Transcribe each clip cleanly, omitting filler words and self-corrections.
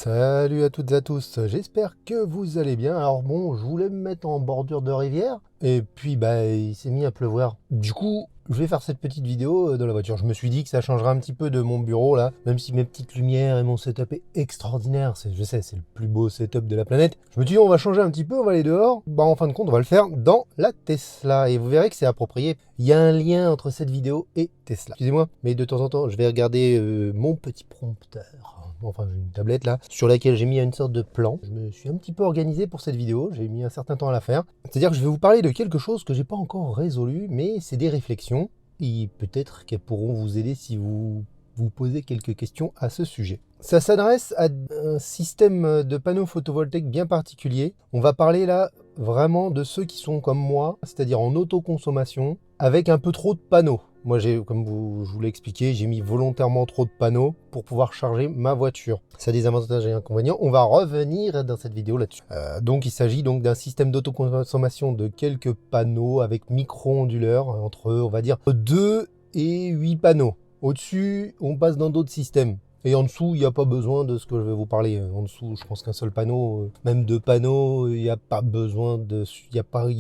Salut à toutes et à tous, j'espère que vous allez bien. Alors bon, je voulais me mettre en bordure de rivière et puis il s'est mis à pleuvoir. Du coup, je vais faire cette petite vidéo dans la voiture. Je me suis dit que ça changerait un petit peu de mon bureau là, même si mes petites lumières et mon setup est extraordinaire. Je sais, c'est le plus beau setup de la planète. Je me suis dit on va changer un petit peu, on va aller dehors. En fin de compte, on va le faire dans la Tesla et vous verrez que c'est approprié. Il y a un lien entre cette vidéo et Tesla. Excusez-moi, mais de temps en temps, je vais regarder mon petit prompteur. Enfin, j'ai une tablette là, sur laquelle j'ai mis une sorte de plan. Je me suis un petit peu organisé pour cette vidéo, j'ai mis un certain temps à la faire. C'est-à-dire que je vais vous parler de quelque chose que j'ai pas encore résolu, mais c'est des réflexions, et peut-être qu'elles pourront vous aider si vous vous posez quelques questions à ce sujet. Ça s'adresse à un système de panneaux photovoltaïques bien particulier. On va parler là vraiment de ceux qui sont comme moi, c'est-à-dire en autoconsommation, avec un peu trop de panneaux. Moi, comme je vous l'ai expliqué, j'ai mis volontairement trop de panneaux pour pouvoir charger ma voiture. Ça a des avantages et inconvénients. On va revenir dans cette vidéo là-dessus. Donc, il s'agit donc d'un système d'autoconsommation de quelques panneaux avec micro-onduleurs, entre, on va dire, 2 et 8 panneaux. Au-dessus, on passe dans d'autres systèmes. Et en dessous, il n'y a pas besoin de ce que je vais vous parler. En dessous, je pense qu'un seul panneau, même deux panneaux, il n'y a pas besoin de...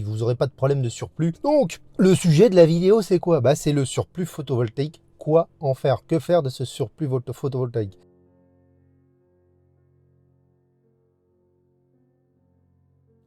vous n'aurez pas de problème de surplus. Donc, le sujet de la vidéo, c'est quoi? C'est le surplus photovoltaïque. Quoi en faire? Que faire de ce surplus photovoltaïque?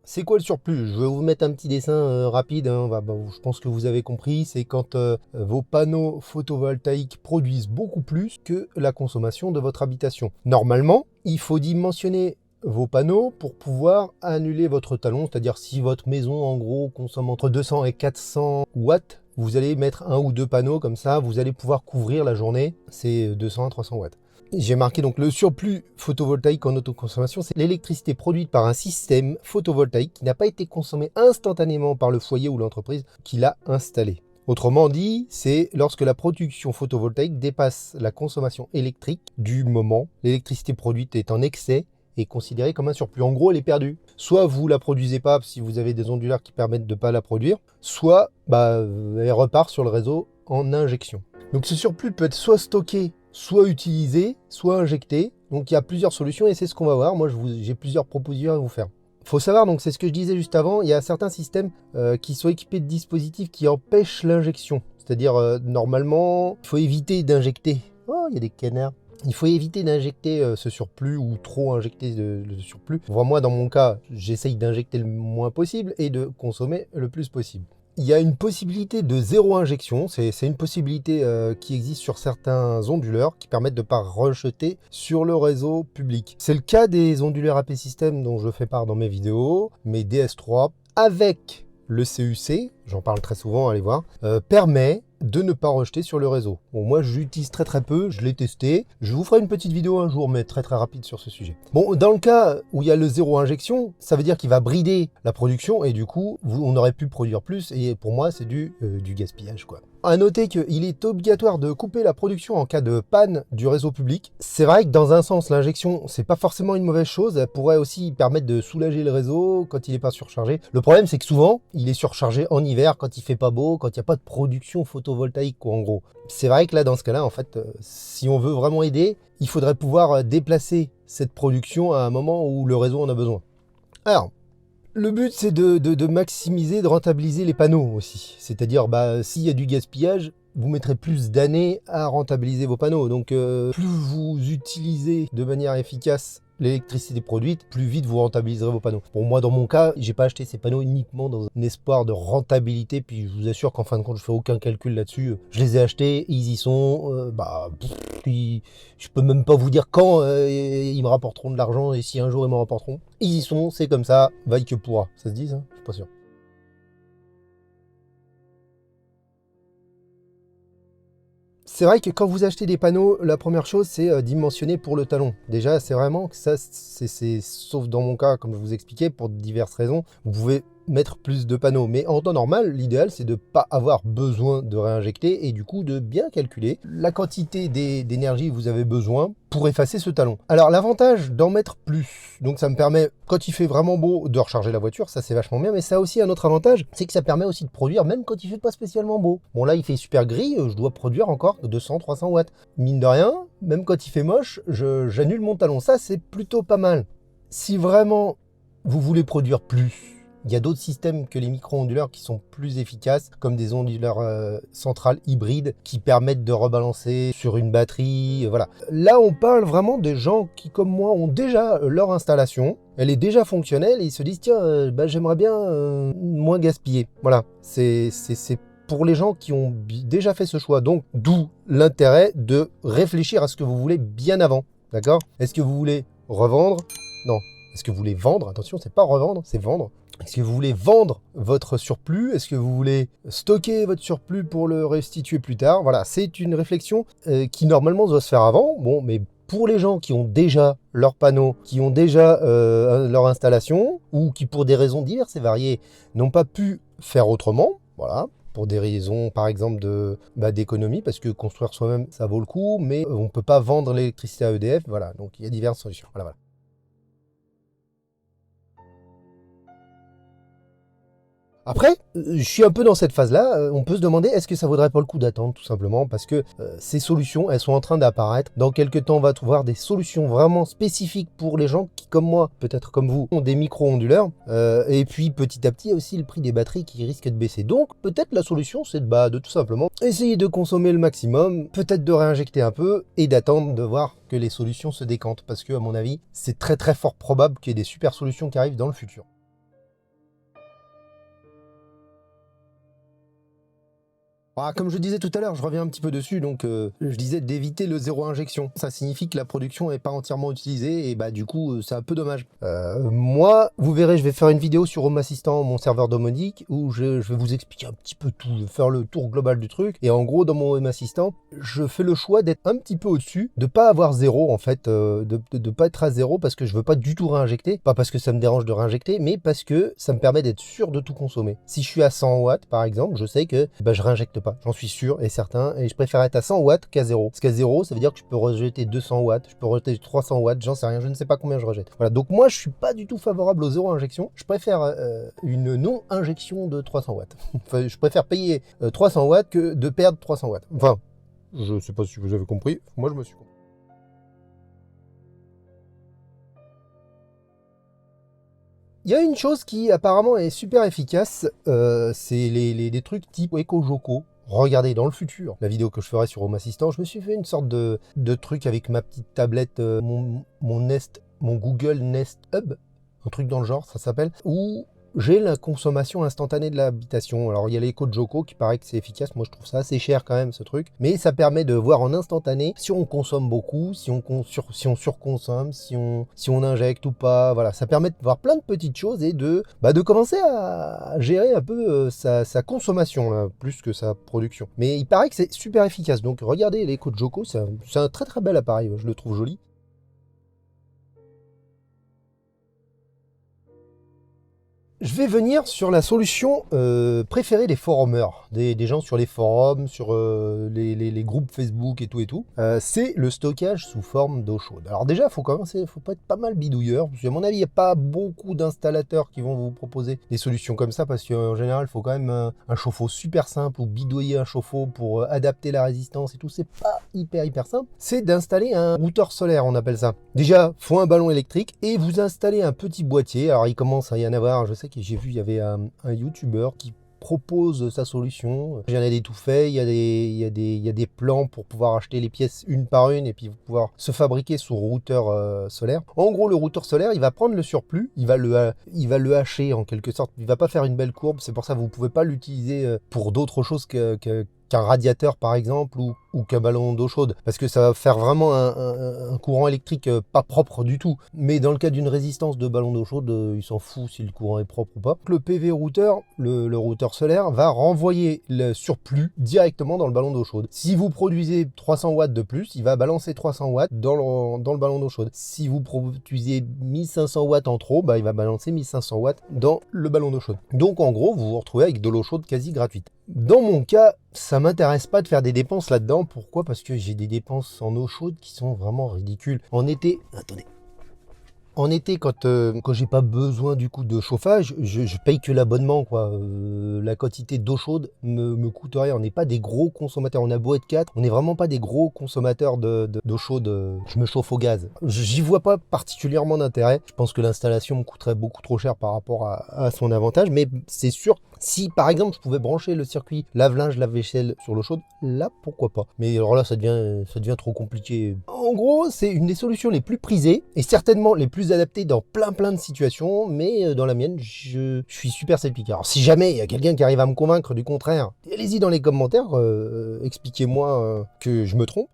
C'est quoi le surplus? Je vais vous mettre un petit dessin rapide, hein. Je pense que vous avez compris, c'est quand vos panneaux photovoltaïques produisent beaucoup plus que la consommation de votre habitation. Normalement, il faut dimensionner vos panneaux pour pouvoir annuler votre talon, c'est-à-dire si votre maison en gros consomme entre 200 et 400 watts, vous allez mettre un ou deux panneaux comme ça, vous allez pouvoir couvrir la journée, c'est 200 à 300 watts. J'ai marqué donc le surplus photovoltaïque en autoconsommation, c'est l'électricité produite par un système photovoltaïque qui n'a pas été consommé instantanément par le foyer ou l'entreprise qui l'a installé. Autrement dit, c'est lorsque la production photovoltaïque dépasse la consommation électrique du moment, l'électricité produite est en excès et considérée comme un surplus. En gros, elle est perdue. Soit vous la produisez pas si vous avez des onduleurs qui permettent de ne pas la produire, soit elle repart sur le réseau en injection. Donc ce surplus peut être soit stocké, soit utilisé, soit injecté. Donc il y a plusieurs solutions et c'est ce qu'on va voir. Moi j'ai plusieurs propositions à vous faire. Il faut savoir, donc c'est ce que je disais juste avant, il y a certains systèmes qui sont équipés de dispositifs qui empêchent l'injection. C'est-à-dire normalement, il faut éviter d'injecter. Oh, il y a des canards. Il faut éviter d'injecter ce surplus ou trop injecter le surplus. Moi, dans mon cas, j'essaye d'injecter le moins possible et de consommer le plus possible. Il y a une possibilité de zéro injection, c'est une possibilité qui existe sur certains onduleurs qui permettent de ne pas rejeter sur le réseau public. C'est le cas des onduleurs AP System dont je fais part dans mes vidéos, mes DS3 avec le CUC, j'en parle très souvent, allez voir, permet de ne pas rejeter sur le réseau. Bon, moi j'utilise très peu, je l'ai testé. Je vous ferai une petite vidéo un jour, mais très rapide sur ce sujet. Bon, dans le cas où il y a le zéro injection, ça veut dire qu'il va brider la production et du coup, on aurait pu produire plus et pour moi, c'est du gaspillage, quoi. À noter qu'il est obligatoire de couper la production en cas de panne du réseau public. C'est vrai que dans un sens, l'injection, c'est pas forcément une mauvaise chose. Elle pourrait aussi permettre de soulager le réseau quand il n'est pas surchargé. Le problème, c'est que souvent, il est surchargé en hiver, quand il fait pas beau, quand il n'y a pas de production photovoltaïque, quoi, en gros. C'est vrai que là, dans ce cas-là, en fait, si on veut vraiment aider, il faudrait pouvoir déplacer cette production à un moment où le réseau en a besoin. Alors, le but, c'est de maximiser, de rentabiliser les panneaux aussi. C'est-à-dire, s'il y a du gaspillage, vous mettrez plus d'années à rentabiliser vos panneaux. Donc, plus vous utilisez de manière efficace l'électricité produite, plus vite vous rentabiliserez vos panneaux. Pour moi, dans mon cas, j'ai pas acheté ces panneaux uniquement dans un espoir de rentabilité. Puis, je vous assure qu'en fin de compte, je fais aucun calcul là-dessus. Je les ai achetés, ils y sont. Puis, je peux même pas vous dire quand ils me rapporteront de l'argent et si un jour ils me rapporteront. Ils y sont, c'est comme ça, vaille que pourra. Ça se dit ça? Je suis pas sûr. C'est vrai que quand vous achetez des panneaux, la première chose, c'est dimensionner pour le talon. Déjà, c'est vraiment que ça, sauf dans mon cas, comme je vous expliquais, pour diverses raisons, vous pouvez mettre plus de panneaux. Mais en temps normal, l'idéal, c'est de ne pas avoir besoin de réinjecter et du coup de bien calculer la quantité d'énergie que vous avez besoin pour effacer ce talon. Alors l'avantage d'en mettre plus, donc ça me permet, quand il fait vraiment beau, de recharger la voiture, ça c'est vachement bien, mais ça a aussi un autre avantage, c'est que ça permet aussi de produire même quand il fait pas spécialement beau. Bon là il fait super gris, je dois produire encore 200-300 watts. Mine de rien, même quand il fait moche, j'annule mon talon. Ça c'est plutôt pas mal. Si vraiment vous voulez produire plus, il y a d'autres systèmes que les micro-onduleurs qui sont plus efficaces, comme des onduleurs centrales hybrides qui permettent de rebalancer sur une batterie. Voilà. Là, on parle vraiment des gens qui, comme moi, ont déjà leur installation. Elle est déjà fonctionnelle et ils se disent tiens, j'aimerais bien moins gaspiller. Voilà. C'est pour les gens qui ont déjà fait ce choix. Donc, d'où l'intérêt de réfléchir à ce que vous voulez bien avant. D'accord? Est-ce que vous voulez revendre? Non. Est-ce que vous voulez vendre? Attention, c'est pas revendre, c'est vendre. Est-ce que vous voulez vendre votre surplus? Est-ce que vous voulez stocker votre surplus pour le restituer plus tard? Voilà, c'est une réflexion qui normalement doit se faire avant. Bon, mais pour les gens qui ont déjà leurs panneaux, qui ont déjà leur installation, ou qui pour des raisons diverses et variées n'ont pas pu faire autrement, voilà, pour des raisons par exemple d'économie, parce que construire soi-même ça vaut le coup, mais on ne peut pas vendre l'électricité à EDF, voilà, donc il y a diverses solutions. Voilà. Après, je suis un peu dans cette phase-là, on peut se demander est-ce que ça vaudrait pas le coup d'attendre tout simplement parce que ces solutions, elles sont en train d'apparaître. Dans quelques temps, on va trouver des solutions vraiment spécifiques pour les gens qui, comme moi, peut-être comme vous, ont des micro-onduleurs. Et puis petit à petit, il y a aussi le prix des batteries qui risque de baisser. Donc peut-être la solution, c'est de tout simplement essayer de consommer le maximum, peut-être de réinjecter un peu et d'attendre de voir que les solutions se décantent. Parce que, à mon avis, c'est très très fort probable qu'il y ait des super solutions qui arrivent dans le futur. Ah, comme je disais tout à l'heure, je reviens un petit peu dessus, donc je disais d'éviter le zéro injection. Ça signifie que la production n'est pas entièrement utilisée et bah du coup c'est un peu dommage. Moi, vous verrez, je vais faire une vidéo sur Home Assistant, mon serveur domotique, où je vais vous expliquer un petit peu tout, je vais faire le tour global du truc. Et en gros, dans mon Home Assistant, je fais le choix d'être un petit peu au-dessus, de pas avoir zéro en fait, de pas être à zéro parce que je veux pas du tout réinjecter, pas parce que ça me dérange de réinjecter, mais parce que ça me permet d'être sûr de tout consommer. Si je suis à 100 watts par exemple, je sais que je réinjecte pas. J'en suis sûr et certain, et je préfère être à 100 watts qu'à 0. Parce qu'à 0, ça veut dire que je peux rejeter 200 watts, je peux rejeter 300 watts, j'en sais rien, je ne sais pas combien je rejette. Voilà, donc moi je suis pas du tout favorable aux zéro injection, je préfère une non-injection de 300 watts. Enfin, je préfère payer 300 watts que de perdre 300 watts. Enfin, je sais pas si vous avez compris, moi je me suis compris. Il y a une chose qui apparemment est super efficace, c'est les trucs type EcoJoco. Regardez, dans le futur, la vidéo que je ferai sur Home Assistant, je me suis fait une sorte de truc avec ma petite tablette, mon Google Nest Hub, un truc dans le genre, ça s'appelle, où j'ai la consommation instantanée de l'habitation. Alors il y a l'EcoJoco qui paraît que c'est efficace, moi je trouve ça assez cher quand même ce truc, mais ça permet de voir en instantané si on consomme beaucoup, si on surconsomme, si on injecte ou pas, voilà, ça permet de voir plein de petites choses et de commencer à gérer un peu sa consommation là, plus que sa production. Mais il paraît que c'est super efficace, donc regardez l'EcoJoco, c'est un très très bel appareil, je le trouve joli. Je vais venir sur la solution préférée des forumers, des gens sur les forums, sur les groupes Facebook et tout. C'est le stockage sous forme d'eau chaude. Alors déjà, faut pas être pas mal bidouilleur, parce qu'à mon avis, il n'y a pas beaucoup d'installateurs qui vont vous proposer des solutions comme ça, parce qu'en général, il faut quand même un chauffe-eau super simple, ou bidouiller un chauffe-eau pour adapter la résistance et tout. C'est pas hyper simple. C'est d'installer un routeur solaire, on appelle ça. Déjà, faut un ballon électrique, et vous installez un petit boîtier. Alors il commence à y en avoir, je sais que j'ai vu, il y avait un YouTuber qui propose sa solution. J'en ai des tout faits, il y a des plans pour pouvoir acheter les pièces une par une et puis pouvoir se fabriquer son routeur solaire. En gros, le routeur solaire, il va prendre le surplus, il va le hacher en quelque sorte. Il va pas faire une belle courbe, c'est pour ça que vous pouvez pas l'utiliser pour d'autres choses qu'un radiateur par exemple ou qu'un ballon d'eau chaude, parce que ça va faire vraiment un courant électrique pas propre du tout. Mais dans le cas d'une résistance de ballon d'eau chaude, il s'en fout si le courant est propre ou pas. Le PV routeur, le routeur solaire, va renvoyer le surplus directement dans le ballon d'eau chaude. Si vous produisez 300 watts de plus, il va balancer 300 watts dans le ballon d'eau chaude. Si vous produisez 1500 watts en trop, il va balancer 1500 watts dans le ballon d'eau chaude. Donc en gros, vous vous retrouvez avec de l'eau chaude quasi gratuite. Dans mon cas, ça m'intéresse pas de faire des dépenses là-dedans. Pourquoi? Parce que j'ai des dépenses en eau chaude qui sont vraiment ridicules. En été, quand j'ai pas besoin du coup de chauffage, je paye que l'abonnement, quoi. La quantité d'eau chaude me coûte rien. On n'est pas des gros consommateurs. On a beau être 4, on n'est vraiment pas des gros consommateurs d'eau chaude. Je me chauffe au gaz. J'y vois pas particulièrement d'intérêt. Je pense que l'installation me coûterait beaucoup trop cher par rapport à son avantage. Mais c'est sûr, si par exemple je pouvais brancher le circuit lave-linge, lave-vaisselle sur l'eau chaude, là pourquoi pas. Mais alors là ça devient trop compliqué. En gros, c'est une des solutions les plus prisées et certainement les plus adaptées dans plein de situations, mais dans la mienne, je suis super sceptique. Alors si jamais il y a quelqu'un qui arrive à me convaincre du contraire, allez-y dans les commentaires, expliquez-moi que je me trompe.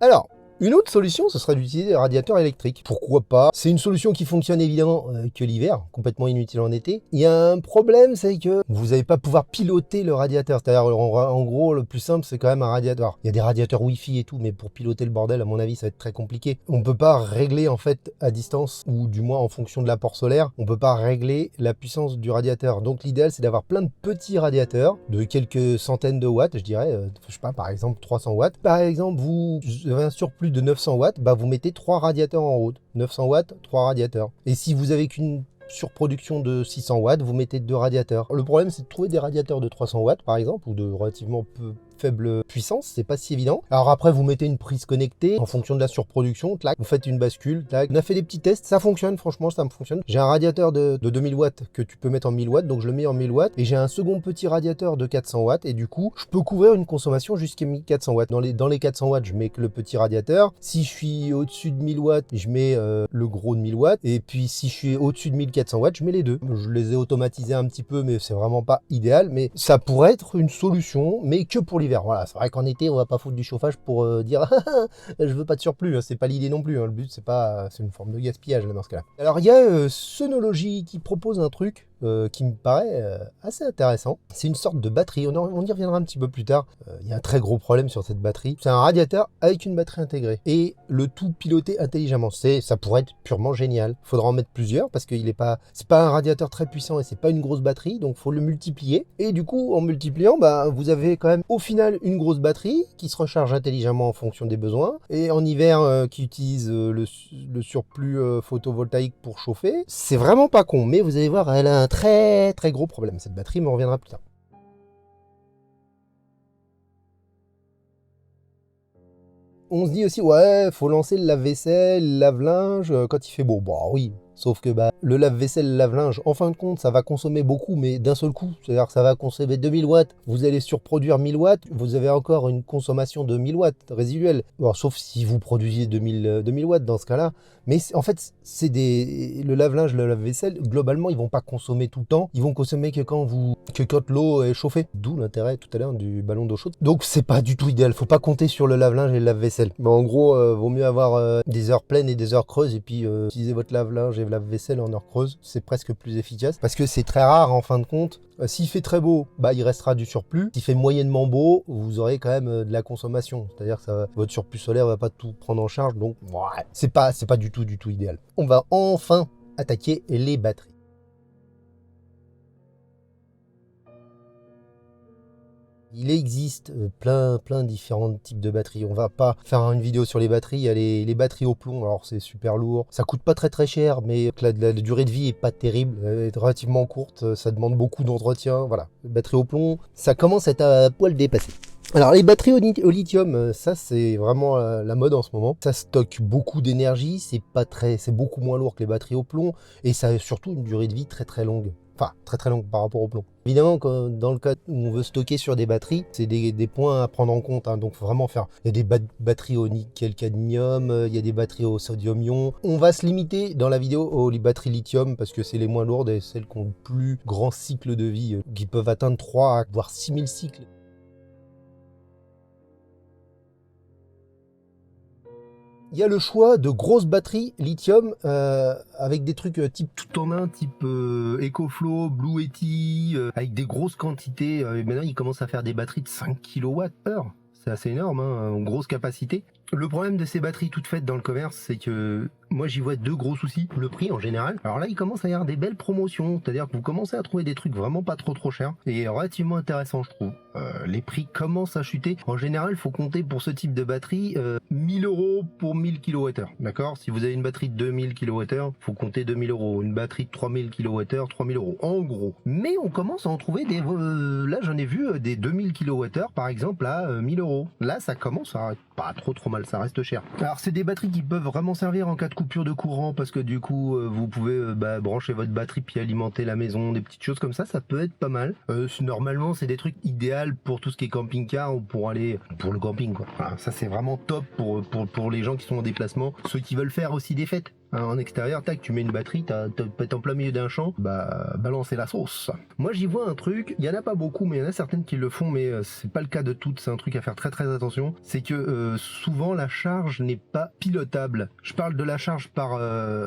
Alors, une autre solution, ce serait d'utiliser des radiateurs électriques. Pourquoi pas? C'est une solution qui fonctionne évidemment que l'hiver, complètement inutile en été. Il y a un problème, c'est que vous n'allez pas pouvoir piloter le radiateur. C'est-à-dire, en gros, le plus simple, c'est quand même un radiateur. Il y a des radiateurs Wi-Fi et tout, mais pour piloter le bordel, à mon avis, ça va être très compliqué. On ne peut pas régler en fait à distance, ou du moins en fonction de l'apport solaire, on ne peut pas régler la puissance du radiateur. Donc l'idéal, c'est d'avoir plein de petits radiateurs de quelques centaines de watts, je dirais, je sais pas, par exemple 300 watts. Par exemple, vous avez un surplus de 900 watts, vous mettez 3 radiateurs en haut. 900 watts, 3 radiateurs. Et si vous avez qu'une surproduction de 600 watts, vous mettez 2 radiateurs. Le problème, c'est de trouver des radiateurs de 300 watts, par exemple, ou de relativement peu faible puissance, c'est pas si évident. Alors après, vous mettez une prise connectée en fonction de la surproduction, tac, vous faites une bascule, tac. On a fait des petits tests, ça fonctionne, franchement, ça me fonctionne. J'ai un radiateur de 2000 watts que tu peux mettre en 1000 watts, donc je le mets en 1000 watts, et j'ai un second petit radiateur de 400 watts, et du coup, je peux couvrir une consommation jusqu'à 1400 watts. Dans les 400 watts, je mets que le petit radiateur. Si je suis au-dessus de 1000 watts, je mets le gros de 1000 watts, et puis si je suis au-dessus de 1400 watts, je mets les deux. Je les ai automatisés un petit peu, mais c'est vraiment pas idéal, mais ça pourrait être une solution, mais que pour l'hiver. Voilà, c'est vrai qu'en été, on va pas foutre du chauffage pour dire je veux pas de surplus, hein. C'est pas l'idée non plus, hein. Le but, c'est une forme de gaspillage là, dans ce cas-là. Alors, il y a Sonology qui propose un truc qui me paraît assez intéressant. C'est une sorte de batterie, on y reviendra un petit peu plus tard. Il y a un très gros problème sur cette batterie. C'est un radiateur avec une batterie intégrée et le tout piloté intelligemment. Ça pourrait être purement génial. Il faudra en mettre plusieurs parce que c'est pas un radiateur très puissant et c'est pas une grosse batterie, donc faut le multiplier. Et du coup, en multipliant, vous avez quand même au final une grosse batterie qui se recharge intelligemment en fonction des besoins et en hiver qui utilise le surplus photovoltaïque pour chauffer. C'est vraiment pas con, mais vous allez voir, elle a un très gros problème. Cette batterie me reviendra plus tard. On se dit aussi, ouais, faut lancer le lave-vaisselle, le lave-linge quand il fait beau. Bon, oui, sauf que le lave-vaisselle, le lave-linge, en fin de compte, ça va consommer beaucoup, mais d'un seul coup. C'est-à-dire que ça va consommer 2000 watts, vous allez surproduire 1000 watts, vous avez encore une consommation de 1000 watts résiduelle. Bon, sauf si vous produisiez 2000 watts dans ce cas-là. Mais en fait, le lave-linge, le lave-vaisselle, globalement, ils vont pas consommer tout le temps. Ils vont consommer que quand l'eau est chauffée. D'où l'intérêt tout à l'heure du ballon d'eau chaude. Donc c'est pas du tout idéal. Faut pas compter sur le lave-linge et le lave-vaisselle. Bon, en gros, vaut mieux avoir des heures pleines et des heures creuses et puis utiliser votre lave-linge et lave-vaisselle en heures creuses. C'est presque plus efficace parce que c'est très rare en fin de compte. S'il fait très beau, il restera du surplus. S'il fait moyennement beau, vous aurez quand même de la consommation. C'est-à-dire que votre surplus solaire va pas tout prendre en charge. Donc, ouais, c'est pas du tout idéal. On va enfin attaquer les batteries. Il existe plein de différents types de batteries. On va pas faire une vidéo sur les batteries. Il y a les batteries au plomb. Alors c'est super lourd. Ça coûte pas très cher, mais la durée de vie est pas terrible. Elle est relativement courte. Ça demande beaucoup d'entretien. Voilà. Les batteries au plomb, ça commence à être à poil dépassé. Alors les batteries au lithium, ça c'est vraiment la mode en ce moment. Ça stocke beaucoup d'énergie. C'est beaucoup moins lourd que les batteries au plomb et ça a surtout une durée de vie très longue. Enfin, très très longue par rapport au plomb. Évidemment, dans le cas où on veut stocker sur des batteries, c'est des points à prendre en compte, hein, donc vraiment faire. Il y a des batteries au nickel-cadmium, il y a des batteries au sodium-ion. On va se limiter dans la vidéo aux batteries lithium parce que c'est les moins lourdes et celles qui ont le plus grand cycle de vie, qui peuvent atteindre 3 voire 6000 cycles. Il y a le choix de grosses batteries lithium avec des trucs type tout en un, type EcoFlow, Blue Yeti, avec des grosses quantités. Maintenant, ils commencent à faire des batteries de 5 kWh. C'est assez énorme, hein, en grosse capacité. Le problème de ces batteries toutes faites dans le commerce, c'est que moi j'y vois deux gros soucis. Le prix en général. Alors là, il commence à y avoir des belles promotions, c'est-à-dire que vous commencez à trouver des trucs vraiment pas trop chers et relativement intéressants, je trouve. Les prix commencent à chuter. En général, il faut compter pour ce type de batterie 1000 € pour 1000 kWh. D'accord? Si vous avez une batterie de 2000 kWh, il faut compter 2000 €. Une batterie de 3000 kWh, 3000 €. En gros. Mais on commence à en trouver des... là, j'en ai vu des 2000 kWh, par exemple, à 1000 €. Là, ça commence à pas trop mal, ça reste cher. Alors, c'est des batteries qui peuvent vraiment servir en cas de coupure de courant parce que du coup, vous pouvez brancher votre batterie puis alimenter la maison, des petites choses comme ça peut être pas mal. Normalement, c'est des trucs idéaux pour tout ce qui est camping-car ou pour aller pour le camping, quoi. Enfin, ça, c'est vraiment top pour les gens qui sont en déplacement, ceux qui veulent faire aussi des fêtes. En extérieur, tac, tu mets une batterie, t'es en plein milieu d'un champ, balancer la sauce. Moi, j'y vois un truc, il y en a pas beaucoup, mais il y en a certaines qui le font, mais c'est pas le cas de toutes, c'est un truc à faire très attention. C'est que souvent, la charge n'est pas pilotable. Je parle de la charge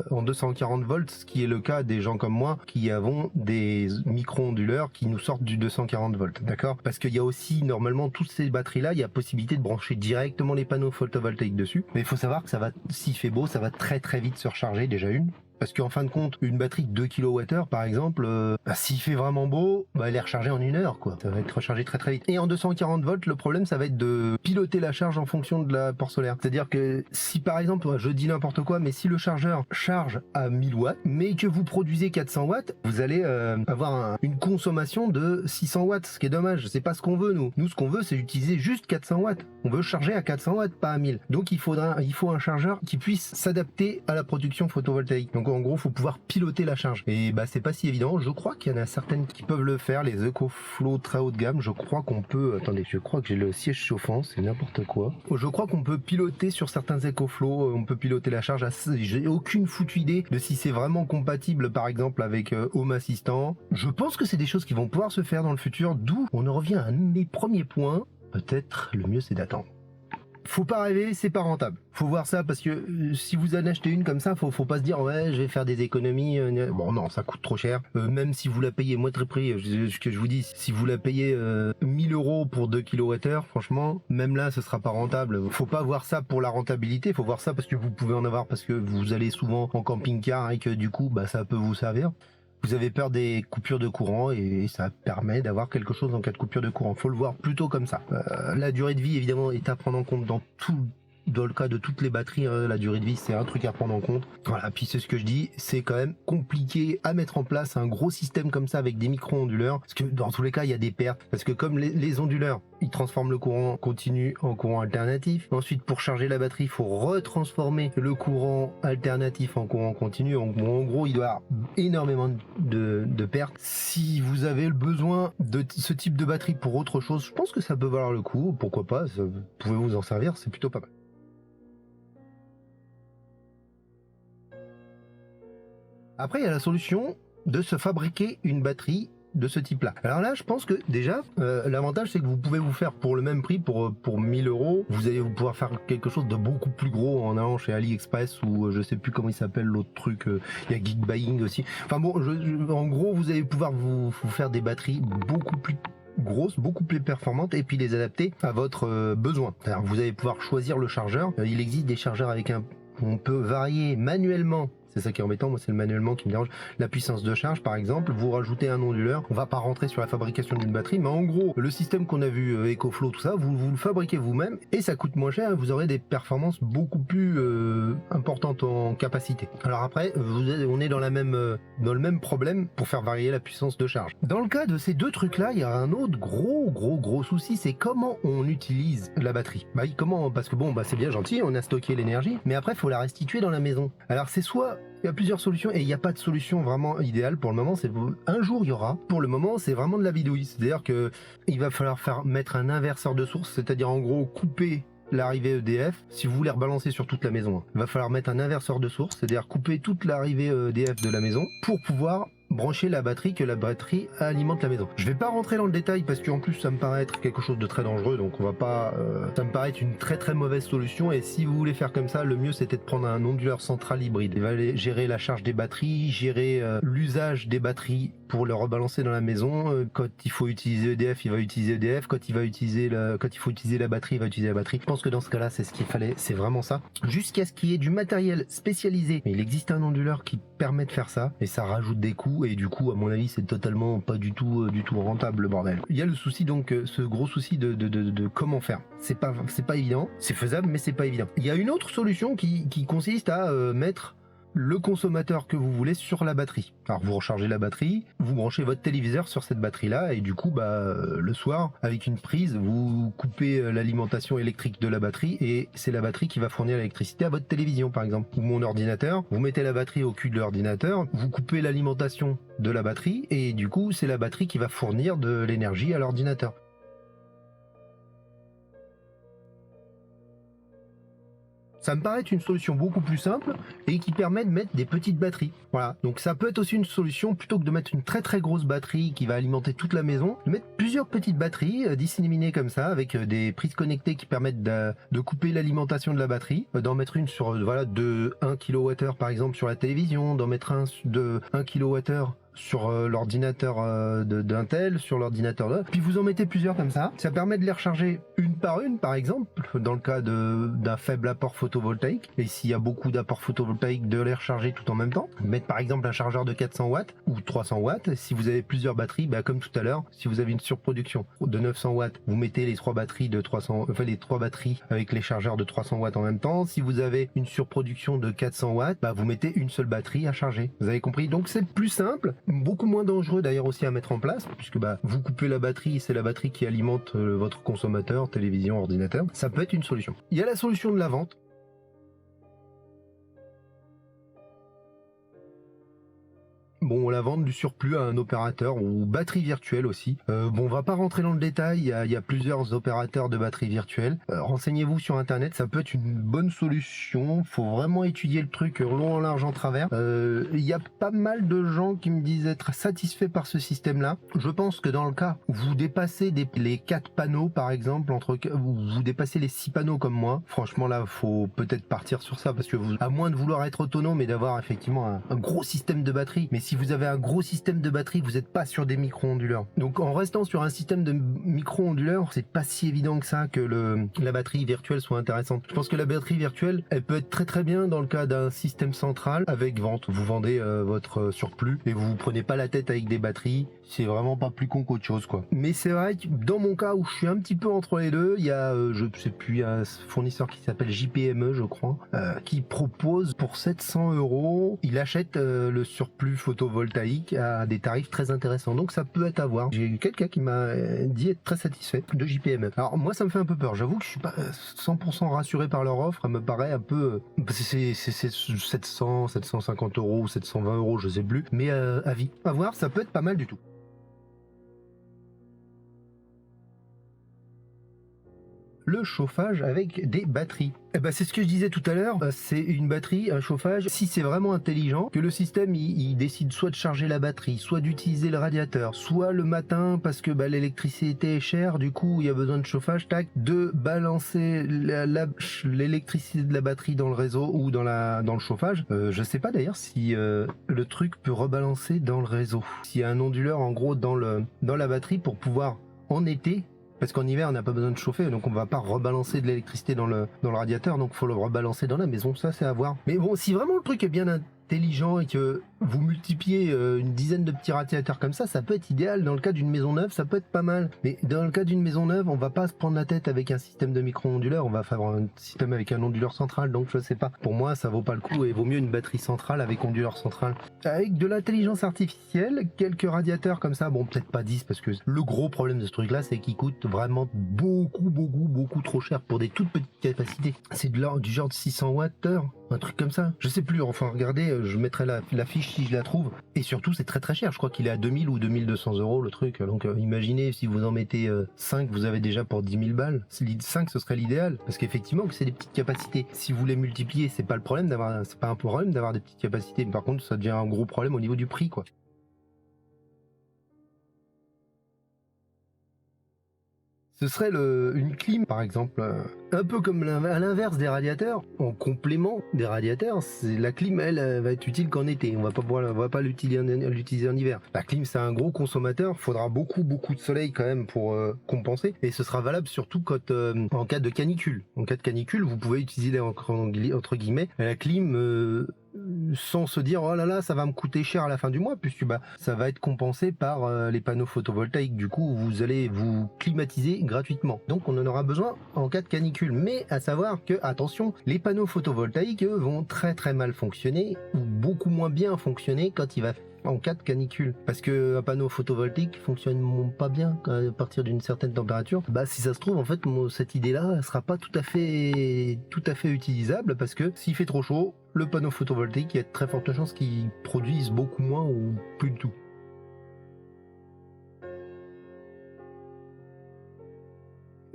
en 240 volts, ce qui est le cas des gens comme moi, qui avons des micro-onduleurs qui nous sortent du 240 volts, d'accord? Parce qu'il y a aussi, normalement, toutes ces batteries-là, il y a possibilité de brancher directement les panneaux photovoltaïques dessus, mais il faut savoir que ça va, s'il fait beau, ça va très vite se recharger, déjà une. Parce qu'en fin de compte, une batterie de 2 kWh par exemple, s'il fait vraiment beau, elle est rechargée en 1 heure, quoi. Ça va être rechargé très vite. Et en 240 volts, le problème, ça va être de piloter la charge en fonction de l'apport solaire. C'est-à-dire que si par exemple, je dis n'importe quoi, mais si le chargeur charge à 1000 watts, mais que vous produisez 400 watts, vous allez avoir une consommation de 600 watts, ce qui est dommage. C'est pas ce qu'on veut, nous. Nous, ce qu'on veut, c'est utiliser juste 400 watts. On veut charger à 400 watts, pas à 1000. Donc il faut un chargeur qui puisse s'adapter à la production photovoltaïque. Donc en gros, faut pouvoir piloter la charge. Et c'est pas si évident. Je crois qu'il y en a certaines qui peuvent le faire, les EcoFlow très haut de gamme. Je crois qu'on peut... Attendez, je crois que j'ai le siège chauffant, c'est n'importe quoi. Je crois qu'on peut piloter sur certains EcoFlow, on peut piloter la charge. J'ai aucune foutue idée de si c'est vraiment compatible, par exemple, avec Home Assistant. Je pense que c'est des choses qui vont pouvoir se faire dans le futur, d'où on en revient à un des premiers points. Peut-être le mieux, c'est d'attendre. Faut pas rêver, c'est pas rentable. Faut voir ça parce que si vous en achetez une comme ça, faut pas se dire ouais, je vais faire des économies. Bon non, ça coûte trop cher. Même si vous la payez moitié prix, ce que je vous dis, si vous la payez 1000 € pour 2 kWh, franchement, même là, ce sera pas rentable. Faut pas voir ça pour la rentabilité, faut voir ça parce que vous pouvez en avoir parce que vous allez souvent en camping-car et que du coup, ça peut vous servir. Vous avez peur des coupures de courant et ça permet d'avoir quelque chose en cas de coupure de courant. Faut le voir plutôt comme ça. La durée de vie, évidemment, est à prendre en compte dans le cas de toutes les batteries, la durée de vie, c'est un truc à prendre en compte. Voilà, puis c'est ce que je dis, c'est quand même compliqué à mettre en place un gros système comme ça avec des micro-onduleurs, parce que dans tous les cas, il y a des pertes, parce que comme les onduleurs, ils transforment le courant continu en courant alternatif. Ensuite, pour charger la batterie, il faut retransformer le courant alternatif en courant continu. En gros, il doit y avoir énormément de pertes. Si vous avez le besoin de ce type de batterie pour autre chose, je pense que ça peut valoir le coup. Pourquoi pas, vous pouvez vous en servir, c'est plutôt pas mal. Après, il y a la solution de se fabriquer une batterie de ce type-là. Alors là, je pense que déjà, l'avantage, c'est que vous pouvez vous faire pour le même prix, pour 1000 €, vous allez pouvoir faire quelque chose de beaucoup plus gros en allant chez AliExpress ou je sais plus comment il s'appelle l'autre truc, il y a Geek Buying aussi. Enfin bon, en gros, vous allez pouvoir vous faire des batteries beaucoup plus grosses, beaucoup plus performantes et puis les adapter à votre besoin. Alors, vous allez pouvoir choisir le chargeur. Il existe des chargeurs avec on peut varier manuellement. C'est ça qui est embêtant, moi c'est le manuellement qui me dérange. La puissance de charge par exemple, vous rajoutez un onduleur, on va pas rentrer sur la fabrication d'une batterie, mais en gros, le système qu'on a vu, EcoFlow, tout ça, vous le fabriquez vous-même et ça coûte moins cher et vous aurez des performances beaucoup plus importantes en capacité. Alors après, on est dans le même problème pour faire varier la puissance de charge. Dans le cas de ces deux trucs-là, il y a un autre gros souci, c'est comment on utilise la batterie. Comment, parce que bon, c'est bien gentil, on a stocké l'énergie, mais après, il faut la restituer dans la maison. Alors c'est soit Il y a plusieurs solutions et il n'y a pas de solution vraiment idéale pour le moment. Un jour il y aura. Pour le moment, c'est vraiment de la bidouille. C'est-à-dire que il va falloir mettre un inverseur de source, c'est-à-dire en gros couper l'arrivée EDF, si vous voulez rebalancer sur toute la maison, il va falloir mettre un inverseur de source, c'est-à-dire couper toute l'arrivée EDF de la maison pour pouvoir brancher la batterie, que la batterie alimente la maison. Je vais pas rentrer dans le détail parce qu'en plus ça me paraît être quelque chose de très dangereux, donc on va pas... ça me paraît être une très mauvaise solution, et si vous voulez faire comme ça, le mieux c'était de prendre un onduleur central hybride. Il va aller gérer la charge des batteries, gérer l'usage des batteries pour le rebalancer dans la maison. Quand il faut utiliser EDF, il va utiliser EDF. Quand il faut utiliser la batterie, il va utiliser la batterie. Je pense que dans ce cas-là, c'est ce qu'il fallait, c'est vraiment ça. Jusqu'à ce qu'il y ait du matériel spécialisé. Mais il existe un onduleur qui permet de faire ça, et ça rajoute des coûts, et du coup, à mon avis, c'est totalement pas du tout rentable, le bordel. Il y a le souci, donc, ce gros souci de comment faire. C'est pas évident. C'est faisable, mais c'est pas évident. Il y a une autre solution qui consiste à mettre le consommateur que vous voulez sur la batterie. Alors vous rechargez la batterie, vous branchez votre téléviseur sur cette batterie là, et du coup le soir avec une prise vous coupez l'alimentation électrique de la batterie, et c'est la batterie qui va fournir l'électricité à votre télévision par exemple, ou mon ordinateur. Vous mettez la batterie au cul de l'ordinateur, vous coupez l'alimentation de la batterie, et du coup c'est la batterie qui va fournir de l'énergie à l'ordinateur. Ça me paraît être une solution beaucoup plus simple et qui permet de mettre des petites batteries. Voilà, donc ça peut être aussi une solution, plutôt que de mettre une très grosse batterie qui va alimenter toute la maison, de mettre plusieurs petites batteries disséminées comme ça, avec des prises connectées qui permettent de couper l'alimentation de la batterie, d'en mettre une sur de 1 kWh par exemple sur la télévision, d'en mettre un de 1 kWh sur l'ordinateur d'Intel, sur l'ordinateur de... Puis vous en mettez plusieurs comme ça. Ça permet de les recharger une par exemple, dans le cas d'un faible apport photovoltaïque. Et s'il y a beaucoup d'apports photovoltaïques, de les recharger tout en même temps. Mettre par exemple un chargeur de 400 watts ou 300 watts. Si vous avez plusieurs batteries, comme tout à l'heure, si vous avez une surproduction de 900 watts, vous mettez les trois batteries avec les chargeurs de 300 watts en même temps. Si vous avez une surproduction de 400 watts, vous mettez une seule batterie à charger. Vous avez compris? Donc c'est plus simple. Beaucoup moins dangereux d'ailleurs aussi à mettre en place, puisque vous coupez la batterie, c'est la batterie qui alimente votre consommateur, télévision, ordinateur. Ça peut être une solution. Il y a la solution de la vente. Bon, la vente du surplus à un opérateur ou batterie virtuelle aussi. On va pas rentrer dans le détail, il y a plusieurs opérateurs de batterie virtuelle. Renseignez-vous sur internet, ça peut être une bonne solution. Faut vraiment étudier le truc long, en large, en travers. Il y a pas mal de gens qui me disent être satisfaits par ce système-là. Je pense que dans le cas où vous dépassez les 4 panneaux par exemple, vous dépassez les 6 panneaux comme moi, franchement là, faut peut-être partir sur ça, parce que à moins de vouloir être autonome et d'avoir effectivement un gros système de batterie, mais si vous avez un gros système de batterie, vous n'êtes pas sur des micro-onduleurs. Donc en restant sur un système de micro-onduleurs, c'est pas si évident que ça que la batterie virtuelle soit intéressante. Je pense que la batterie virtuelle, elle peut être très bien dans le cas d'un système central avec vente. Vous vendez votre surplus et vous prenez pas la tête avec des batteries. C'est vraiment pas plus con qu'autre chose, quoi. Mais c'est vrai que dans mon cas où je suis un petit peu entre les deux, il y a, je sais plus, un fournisseur qui s'appelle JPME, je crois, qui propose pour 700 €, il achète le surplus photovoltaïque à des tarifs très intéressants. Donc ça peut être à voir. J'ai eu quelqu'un qui m'a dit être très satisfait de JPME. Alors moi ça me fait un peu peur. J'avoue que je suis pas 100% rassuré par leur offre. Elle me paraît un peu... c'est 700, 750 € ou 720 €, je sais plus. Mais à vie. À voir, ça peut être pas mal du tout. Le chauffage avec des batteries. C'est ce que je disais tout à l'heure, c'est une batterie, un chauffage, si c'est vraiment intelligent, que le système il décide soit de charger la batterie, soit d'utiliser le radiateur, soit le matin parce que l'électricité est chère, du coup il y a besoin de chauffage, de balancer l'électricité de la batterie dans le réseau ou dans le chauffage. Je sais pas d'ailleurs si le truc peut rebalancer dans le réseau. S'il y a un onduleur en gros dans la batterie pour pouvoir en été, parce qu'en hiver, on n'a pas besoin de chauffer, donc on va pas rebalancer de l'électricité dans le radiateur, donc il faut le rebalancer dans la maison, ça c'est à voir. Mais bon, si vraiment le truc est bien intelligent et que vous multipliez une dizaine de petits radiateurs comme ça peut être idéal. Dans le cas d'une maison neuve, ça peut être pas mal. Mais dans le cas d'une maison neuve, on va pas se prendre la tête avec un système de micro-onduleur, on va faire un système avec un onduleur central, donc je sais pas. Pour moi, ça vaut pas le coup et vaut mieux une batterie centrale avec onduleur central. Avec de l'intelligence artificielle, quelques radiateurs comme ça, bon peut-être pas 10 parce que le gros problème de ce truc là, c'est qu'il coûte vraiment beaucoup trop cher pour des toutes petites capacités. C'est de l'ordre du genre de 600 Wh, un truc comme ça. Je sais plus, enfin regardez, je mettrai la fiche si je la trouve. Et surtout, c'est très cher. Je crois qu'il est à 2000 ou 2200 euros le truc. Donc imaginez, si vous en mettez 5, vous avez déjà pour 10 000 balles. 5, ce serait l'idéal. Parce qu'effectivement, c'est des petites capacités. Si vous les multipliez, c'est pas un problème d'avoir des petites capacités. Mais par contre, ça devient un gros problème au niveau du prix, quoi. Ce serait une clim, par exemple, un peu comme à l'inverse des radiateurs, en complément des radiateurs. La clim, elle va être utile qu'en été. On va pas l'utiliser en hiver. La clim, c'est un gros consommateur. Il faudra beaucoup de soleil quand même pour compenser. Et ce sera valable surtout en cas de canicule. En cas de canicule, vous pouvez utiliser entre guillemets la clim. Sans se dire oh là là ça va me coûter cher à la fin du mois, puisque ça va être compensé par les panneaux photovoltaïques. Du coup vous allez vous climatiser gratuitement, donc on en aura besoin en cas de canicule. Mais à savoir que attention, les panneaux photovoltaïques eux, vont très mal fonctionner ou beaucoup moins bien fonctionner quand il va en cas de canicule, parce que un panneau photovoltaïque fonctionne pas bien à partir d'une certaine température. Si ça se trouve en fait cette idée là sera pas tout à fait utilisable, parce que s'il fait trop chaud, le panneau photovoltaïque, il y a de très fortes chances qu'il produise beaucoup moins ou plus du tout.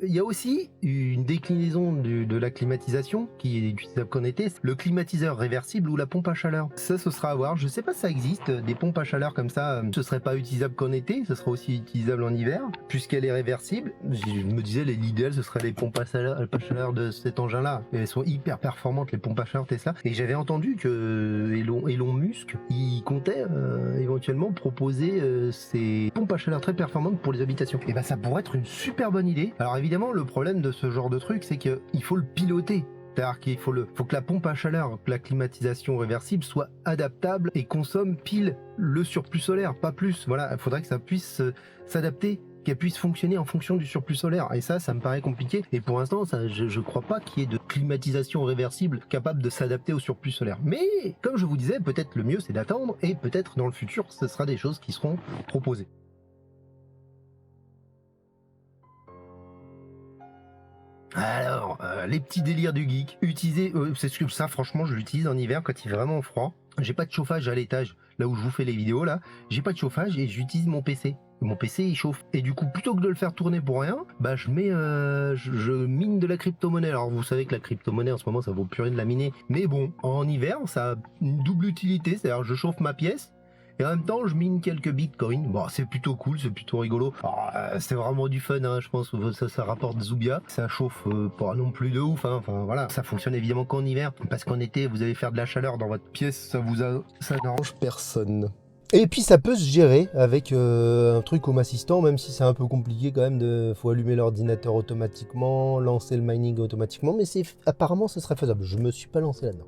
Il y a aussi une déclinaison de la climatisation qui est utilisable qu'en été, le climatiseur réversible ou la pompe à chaleur. Ça, ce sera à voir. Je sais pas si ça existe, des pompes à chaleur comme ça. Ce serait pas utilisable qu'en été, ce sera aussi utilisable en hiver, puisqu'elle est réversible. Je me disais, l'idéal, ce serait les pompes à chaleur de cet engin-là. Elles sont hyper performantes, les pompes à chaleur Tesla. Et j'avais entendu que Elon Musk, il comptait éventuellement proposer ces pompes à chaleur très performantes pour les habitations. Et ça pourrait être une super bonne idée. Alors évidemment, le problème de ce genre de truc, c'est qu'il faut le piloter. C'est-à-dire qu'il faut que la pompe à chaleur, que la climatisation réversible soit adaptable et consomme pile le surplus solaire, pas plus. Voilà, il faudrait que ça puisse s'adapter, qu'elle puisse fonctionner en fonction du surplus solaire. Et ça me paraît compliqué. Et pour l'instant, je crois pas qu'il y ait de climatisation réversible capable de s'adapter au surplus solaire. Mais, comme je vous disais, peut-être le mieux, c'est d'attendre. Et peut-être dans le futur, ce sera des choses qui seront proposées. Alors, les petits délires du geek. Utiliser, c'est ce que ça, franchement, je l'utilise en hiver quand il fait vraiment froid. J'ai pas de chauffage à l'étage, là où je vous fais les vidéos là. J'ai pas de chauffage et j'utilise mon PC. Mon PC il chauffe. Et du coup, plutôt que de le faire tourner pour rien, je mine de la crypto-monnaie. Alors vous savez que la crypto-monnaie en ce moment ça vaut plus rien de la miner. Mais bon, en hiver, ça a une double utilité. C'est-à-dire je chauffe ma pièce. Et en même temps, je mine quelques bitcoins. Bon, c'est plutôt cool, c'est plutôt rigolo. C'est vraiment du fun, hein, je pense. Ça rapporte Zubia. Ça chauffe pas non plus de ouf. Hein. Enfin, voilà. Ça fonctionne évidemment qu'en hiver. Parce qu'en été, vous allez faire de la chaleur dans votre pièce. Ça n'arrange personne. Et puis ça peut se gérer avec un truc Home Assistant, même si c'est un peu compliqué quand même. Faut allumer l'ordinateur automatiquement, lancer le mining automatiquement. Mais apparemment, ce serait faisable. Je me suis pas lancé là-dedans.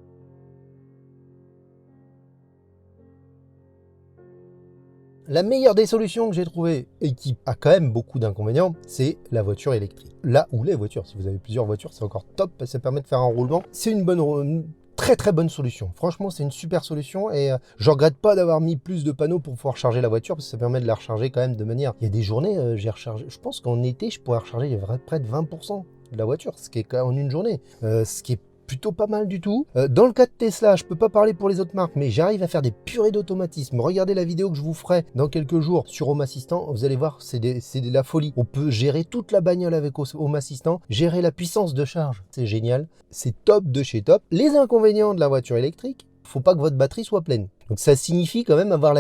La meilleure des solutions que j'ai trouvées, et qui a quand même beaucoup d'inconvénients, c'est la voiture électrique. Là où les voitures, si vous avez plusieurs voitures, c'est encore top, parce que ça permet de faire un roulement. C'est une très bonne solution. Franchement, c'est une super solution, et je regrette pas d'avoir mis plus de panneaux pour pouvoir recharger la voiture, parce que ça permet de la recharger quand même de manière... Il y a des journées, j'ai rechargé, je pense qu'en été, je pourrais recharger près de 20% de la voiture, ce qui est quand même en une journée, ce qui est plutôt pas mal du tout. Dans le cas de Tesla, je peux pas parler pour les autres marques, mais j'arrive à faire des purées d'automatisme. Regardez la vidéo que je vous ferai dans quelques jours sur Home Assistant, vous allez voir, c'est de la folie. On peut gérer toute la bagnole avec Home Assistant, gérer la puissance de charge, c'est génial, c'est top de chez top. Les inconvénients de la voiture électrique, faut pas que votre batterie soit pleine. Donc ça signifie quand même avoir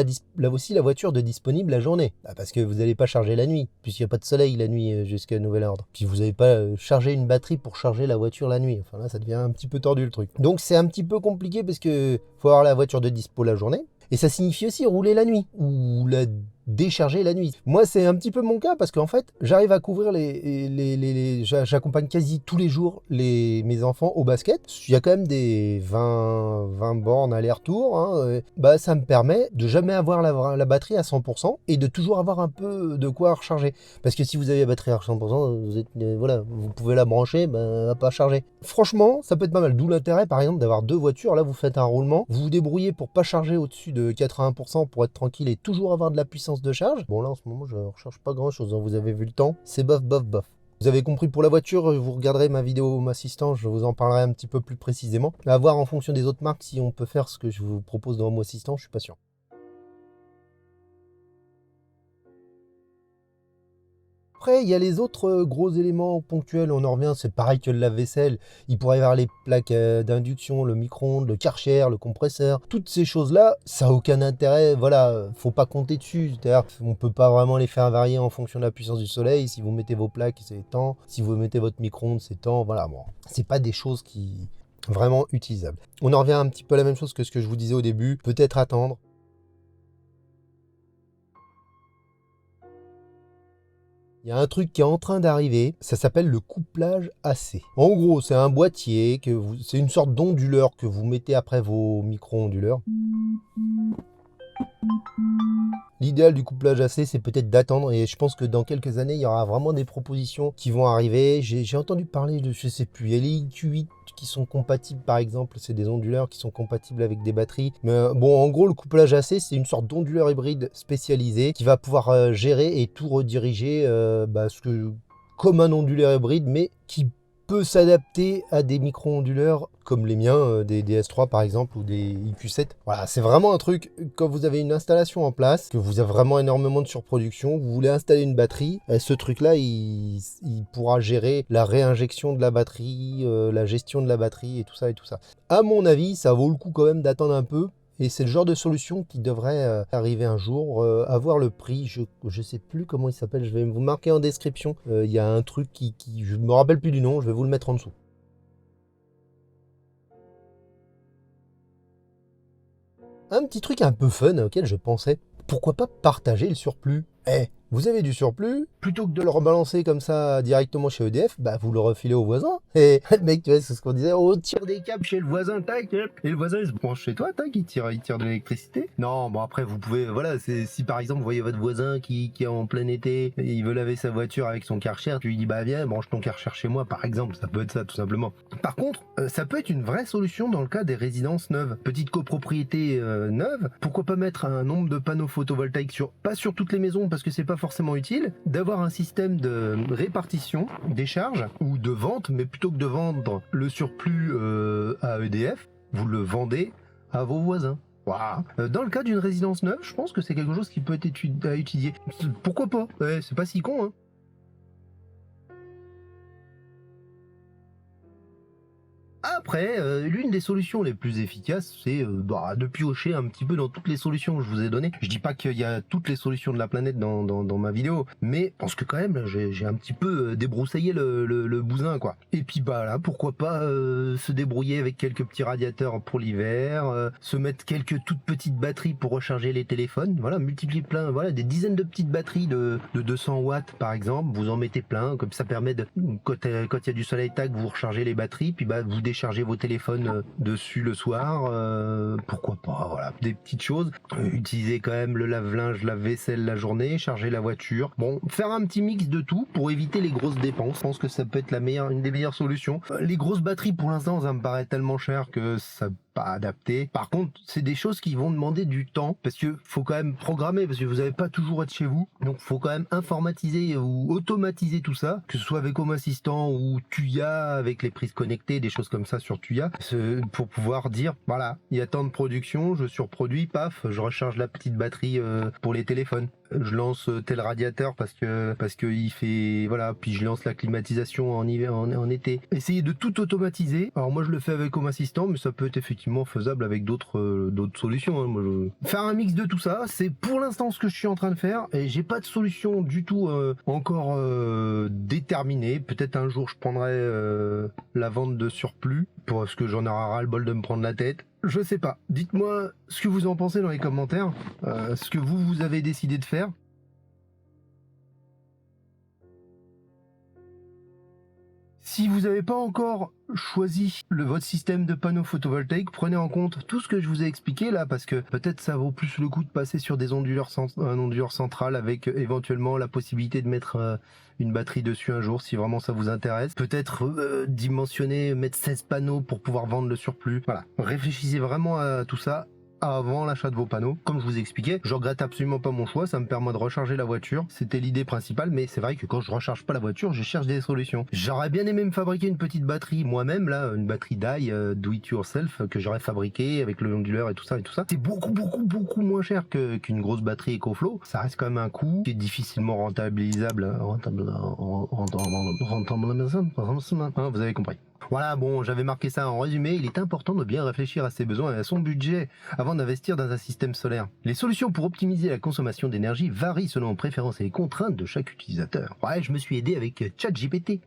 aussi la voiture de disponible la journée. Parce que vous n'allez pas charger la nuit, puisqu'il n'y a pas de soleil la nuit jusqu'à nouvel ordre. Puis vous n'allez pas charger une batterie pour charger la voiture la nuit. Enfin là, ça devient un petit peu tordu le truc. Donc c'est un petit peu compliqué parce que faut avoir la voiture de dispo la journée. Et ça signifie aussi rouler la nuit, ou la décharger la nuit. Moi, c'est un petit peu mon cas parce qu'en fait, j'arrive à couvrir j'accompagne quasi tous les jours mes enfants au basket. Il y a quand même des 20 bornes aller-retour. Hein, bah, ça me permet de jamais avoir la batterie à 100% et de toujours avoir un peu de quoi recharger. Parce que si vous avez la batterie à 100%, voilà, vous pouvez la brancher, elle va pas charger. Franchement, ça peut être pas mal. D'où l'intérêt, par exemple, d'avoir deux voitures. Là, vous faites un roulement, vous vous débrouillez pour pas charger au-dessus de 80% pour être tranquille et toujours avoir de la puissance de charge. Bon, là, en ce moment, je ne recharge pas grand-chose. Hein. Vous avez vu le temps. C'est bof, bof, bof. Vous avez compris pour la voiture, vous regarderez ma vidéo Home Assistant, je vous en parlerai un petit peu plus précisément. À voir en fonction des autres marques si on peut faire ce que je vous propose dans Home Assistant, je suis pas sûr. Après, il y a les autres gros éléments ponctuels, on en revient, c'est pareil que le lave-vaisselle. Il pourrait y avoir les plaques d'induction, le micro-ondes, le Karcher, le compresseur. Toutes ces choses-là, ça n'a aucun intérêt, voilà, faut pas compter dessus. C'est-à-dire, on peut pas vraiment les faire varier en fonction de la puissance du soleil. Si vous mettez vos plaques, c'est tant. Si vous mettez votre micro-ondes, c'est tant. Voilà, bon, c'est pas des choses qui vraiment utilisables. On en revient un petit peu à la même chose que ce que je vous disais au début, peut-être attendre. Il y a un truc qui est en train d'arriver, ça s'appelle le couplage AC. En gros, c'est un boîtier, c'est une sorte d'onduleur que vous mettez après vos micro-onduleurs. L'idéal du couplage AC, c'est peut-être d'attendre et je pense que dans quelques années, il y aura vraiment des propositions qui vont arriver. J'ai entendu parler de, je sais plus, il y a les IQ8 qui sont compatibles par exemple, c'est des onduleurs qui sont compatibles avec des batteries. Mais bon, en gros, le couplage AC, c'est une sorte d'onduleur hybride spécialisé qui va pouvoir gérer et tout rediriger comme un onduleur hybride, mais qui peut s'adapter à des micro-onduleurs comme les miens, des DS3 par exemple ou des IQ7. Voilà, c'est vraiment un truc, quand vous avez une installation en place, que vous avez vraiment énormément de surproduction, vous voulez installer une batterie, ce truc-là, il pourra gérer la réinjection de la batterie, la gestion de la batterie et tout ça et tout ça. À mon avis, ça vaut le coup quand même d'attendre un peu. Et c'est le genre de solution qui devrait arriver un jour, avoir le prix, je ne sais plus comment il s'appelle, je vais vous marquer en description. Il y a un truc je ne me rappelle plus du nom, je vais vous le mettre en dessous. Un petit truc un peu fun auquel je pensais, pourquoi pas partager le surplus? Vous avez du surplus, plutôt que de le rebalancer comme ça directement chez EDF, vous le refilez au voisin. Et le mec, tu vois, c'est ce qu'on disait, on tire des câbles chez le voisin, tac, et le voisin il se branche chez toi, tac, il tire de l'électricité. Non, bon après vous pouvez, voilà, si par exemple vous voyez votre voisin qui est en plein été, et il veut laver sa voiture avec son Karcher, tu lui dis viens, branche ton Karcher chez moi par exemple, ça peut être ça tout simplement. Par contre, ça peut être une vraie solution dans le cas des résidences neuves. Petite copropriété neuve, pourquoi pas mettre un nombre de panneaux photovoltaïques pas sur toutes les maisons parce que c'est pas forcément utile, d'avoir un système de répartition des charges ou de vente, mais plutôt que de vendre le surplus à EDF, vous le vendez à vos voisins. Wow. Dans le cas d'une résidence neuve, je pense que c'est quelque chose qui peut être à étudier. Pourquoi pas? C'est pas si con, hein. Après, l'une des solutions les plus efficaces, c'est de piocher un petit peu dans toutes les solutions que je vous ai données. Je dis pas qu'il y a toutes les solutions de la planète dans ma vidéo, mais je pense que quand même, j'ai un petit peu débroussaillé le bousin, quoi. Et puis là, pourquoi pas se débrouiller avec quelques petits radiateurs pour l'hiver, se mettre quelques toutes petites batteries pour recharger les téléphones, voilà, multiplier plein, voilà, des dizaines de petites batteries de 200 watts par exemple, vous en mettez plein, comme ça permet quand il y a du soleil, tac, vous rechargez les batteries, puis vous déchargez vos téléphones dessus le soir, pourquoi pas, voilà, des petites choses. Utilisez quand même le lave-linge, lave-vaisselle la journée, charger la voiture. Bon, faire un petit mix de tout pour éviter les grosses dépenses. Je pense que ça peut être une des meilleures solutions. Les grosses batteries pour l'instant, ça me paraît tellement cher que ça pas adapté. Par contre, c'est des choses qui vont demander du temps parce que faut quand même programmer parce que vous n'allez pas toujours être chez vous. Donc faut quand même informatiser ou automatiser tout ça, que ce soit avec Home Assistant ou Tuya avec les prises connectées, des choses comme ça sur Tuya, pour pouvoir dire voilà, il y a tant de production, je surproduis, paf, je recharge la petite batterie pour les téléphones. Je lance tel radiateur parce que il fait voilà, puis je lance la climatisation en hiver, en été. Essayez de tout automatiser. Alors moi je le fais avec Home Assistant, mais ça peut être effectivement faisable avec d'autres solutions. Hein. Faire un mix de tout ça, c'est pour l'instant ce que je suis en train de faire et j'ai pas de solution du tout encore déterminée. Peut-être un jour je prendrai la vente de surplus. parce que j'en ai ras-le-bol de me prendre la tête. Je sais pas. Dites-moi ce que vous en pensez dans les commentaires, ce que vous avez décidé de faire. Si vous n'avez pas encore choisi votre système de panneaux photovoltaïques, prenez en compte tout ce que je vous ai expliqué là, parce que peut-être ça vaut plus le coup de passer sur des onduleurs un onduleur central avec éventuellement la possibilité de mettre une batterie dessus un jour si vraiment ça vous intéresse. Peut-être dimensionner, mettre 16 panneaux pour pouvoir vendre le surplus. Voilà, réfléchissez vraiment à tout ça avant l'achat de vos panneaux. Comme je vous expliquais, je regrette absolument pas mon choix, ça me permet de recharger la voiture, c'était l'idée principale, mais c'est vrai que quand je recharge pas la voiture, je cherche des solutions. J'aurais bien aimé me fabriquer une petite batterie moi-même, là, une batterie d'ail do it yourself, que j'aurais fabriquée avec le onduleur et tout ça. C'est beaucoup moins cher qu'une grosse batterie EcoFlow. Ça reste quand même un coût qui est difficilement rentabilisable. Vous avez compris. Voilà, bon, j'avais marqué ça en résumé, il est important de bien réfléchir à ses besoins et à son budget avant d'investir dans un système solaire. Les solutions pour optimiser la consommation d'énergie varient selon les préférences et les contraintes de chaque utilisateur. Ouais, je me suis aidé avec ChatGPT.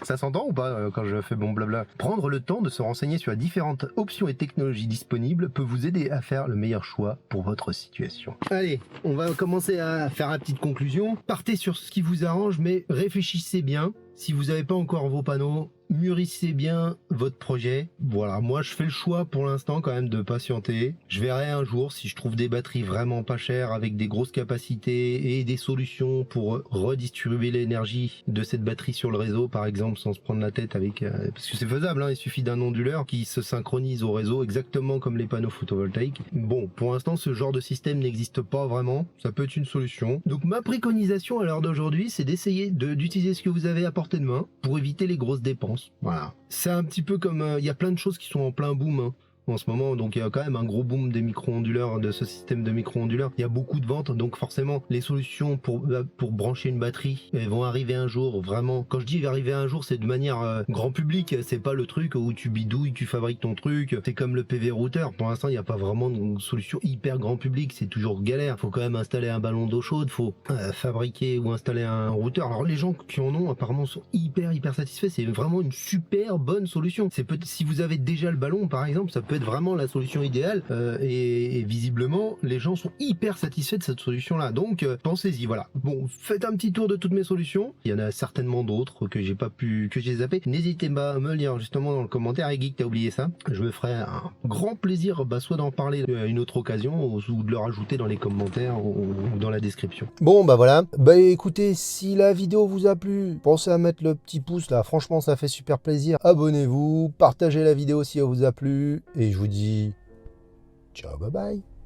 Ça s'entend ou pas quand je fais mon blabla? Prendre le temps de se renseigner sur les différentes options et technologies disponibles peut vous aider à faire le meilleur choix pour votre situation. Allez, on va commencer à faire une petite conclusion. Partez sur ce qui vous arrange, mais réfléchissez bien. Si vous n'avez pas encore vos panneaux, mûrissez bien votre projet. Voilà, moi je fais le choix pour l'instant quand même de patienter. Je verrai un jour si je trouve des batteries vraiment pas chères avec des grosses capacités et des solutions pour redistribuer l'énergie de cette batterie sur le réseau par exemple sans se prendre la tête avec... parce que c'est faisable, hein, il suffit d'un onduleur qui se synchronise au réseau exactement comme les panneaux photovoltaïques. Bon, pour l'instant ce genre de système n'existe pas vraiment, ça peut être une solution. Donc ma préconisation à l'heure d'aujourd'hui c'est d'essayer d'utiliser ce que vous avez à portée de main pour éviter les grosses dépenses. Voilà. C'est un petit peu comme... il y a plein de choses qui sont en plein boom hein, en ce moment, donc il y a quand même un gros boom des micro-onduleurs, de ce système de micro-onduleurs. Il y a beaucoup de ventes, donc forcément les solutions pour brancher une batterie elles vont arriver un jour, vraiment. Quand je dis arriver un jour, c'est de manière grand public, c'est pas le truc où tu bidouilles, tu fabriques ton truc, c'est comme le PV routeur. Pour l'instant, il n'y a pas vraiment une solution hyper grand public, c'est toujours galère. Faut quand même installer un ballon d'eau chaude, faut fabriquer ou installer un routeur. Alors les gens qui en ont apparemment sont hyper satisfaits, c'est vraiment une super bonne solution. C'est peut-être si vous avez déjà le ballon par exemple, ça peut être vraiment la solution idéale et visiblement les gens sont hyper satisfaits de cette solution là, donc pensez-y. Voilà, bon, faites un petit tour de toutes mes solutions, il y en a certainement d'autres que j'ai pas pu, que j'ai zappé. N'hésitez pas à me le dire justement dans le commentaire. Hey Geek, t'as oublié ça, je me ferai un grand plaisir soit d'en parler à une autre occasion ou de le rajouter dans les commentaires ou dans la description. Bon bah voilà, bah écoutez, si la vidéo vous a plu, pensez à mettre le petit pouce là, franchement ça fait super plaisir. Abonnez-vous, partagez la vidéo si elle vous a plu et je vous dis ciao, bye bye.